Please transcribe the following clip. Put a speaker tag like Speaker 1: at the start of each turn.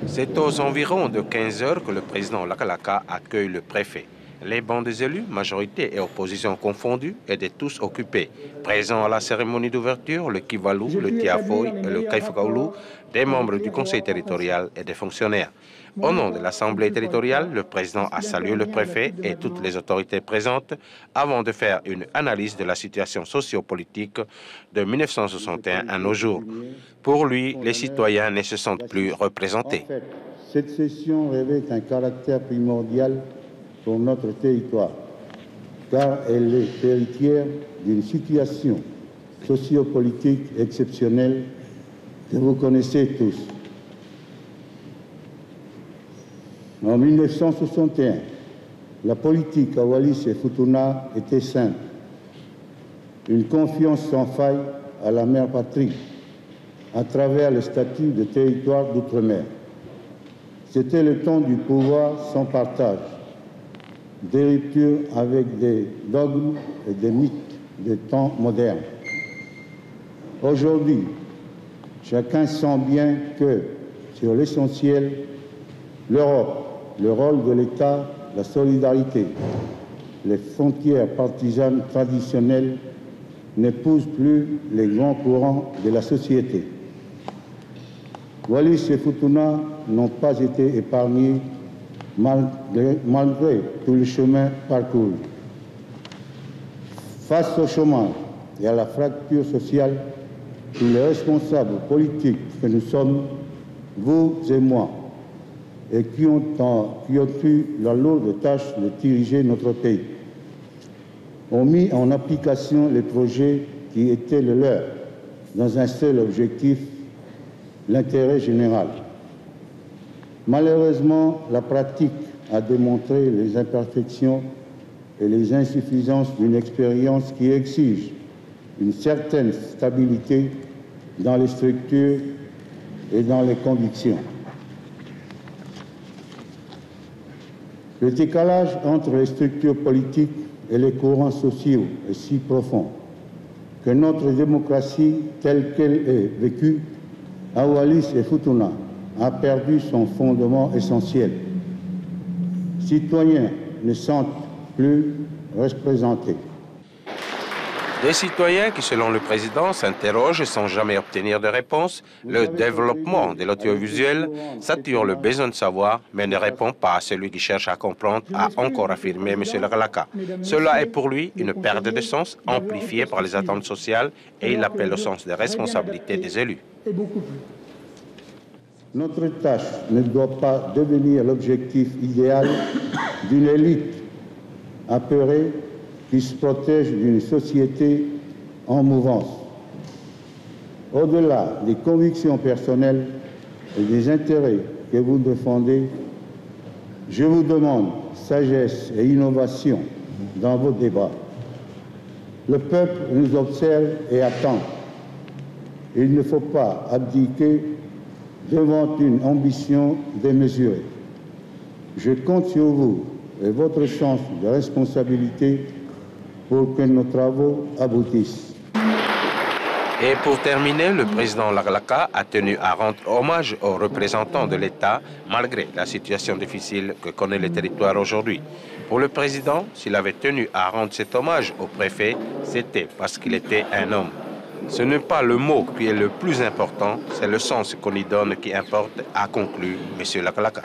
Speaker 1: C'est aux environs de 15 heures que le président Lakalaka accueille le préfet. Les bancs des élus, majorité et opposition confondues, étaient tous occupés. Présents à la cérémonie d'ouverture, le Kivalou, le Tiafoy et le Kaifakaoulou, des membres du conseil territorial et des fonctionnaires. Au nom de l'Assemblée territoriale, le président a salué le préfet et toutes les autorités présentes avant de faire une analyse de la situation sociopolitique de 1961 à nos jours. Pour lui, les citoyens ne se sentent plus représentés.
Speaker 2: En fait, cette session revêt un caractère primordial pour notre territoire, car elle est héritière d'une situation sociopolitique exceptionnelle que vous connaissez tous. En 1961, la politique à Wallis et Futuna était simple. Une confiance sans faille à la mère patrie, à travers le statut de territoire d'outre-mer. C'était le temps du pouvoir sans partage, des ruptures avec des dogmes et des mythes des temps modernes. Aujourd'hui, chacun sent bien que, sur l'essentiel, l'Europe, le rôle de l'État, la solidarité, les frontières partisanes traditionnelles n'épousent plus les grands courants de la société. Wallis et Futuna n'ont pas été épargnés malgré tout le chemin parcouru. Face au chômage et à la fracture sociale, tous les responsables politiques que nous sommes, vous et moi, et qui ont eu la lourde tâche de diriger notre pays, ont mis en application les projets qui étaient les leurs, dans un seul objectif, l'intérêt général. Malheureusement, la pratique a démontré les imperfections et les insuffisances d'une expérience qui exige une certaine stabilité dans les structures et dans les convictions. Le décalage entre les structures politiques et les courants sociaux est si profond que notre démocratie, telle qu'elle est vécue à Wallis et Futuna, a perdu son fondement essentiel. Citoyens ne sentent plus représentés.
Speaker 1: Des citoyens qui, selon le président, s'interrogent sans jamais obtenir de réponse. Le développement de l'audiovisuel sature le besoin de savoir, mais ne répond pas à celui qui cherche à comprendre, a encore affirmé M. Lakalaka. Cela est pour lui une perte de sens amplifiée par les attentes sociales et il appelle au sens des responsabilités des élus.
Speaker 2: Notre tâche ne doit pas devenir l'objectif idéal d'une élite apeurée qui se protège d'une société en mouvance. Au-delà des convictions personnelles et des intérêts que vous défendez, je vous demande sagesse et innovation dans vos débats. Le peuple nous observe et attend. Il ne faut pas abdiquer devant une ambition démesurée. Je compte sur vous et votre sens de responsabilité pour que nos travaux aboutissent.
Speaker 1: Et pour terminer, le président Lakalaka a tenu à rendre hommage aux représentants de l'État malgré la situation difficile que connaît le territoire aujourd'hui. Pour le président, s'il avait tenu à rendre cet hommage au préfet, c'était parce qu'il était un homme. Ce n'est pas le mot qui est le plus important, c'est le sens qu'on y donne qui importe, a conclu M. Lakalaka.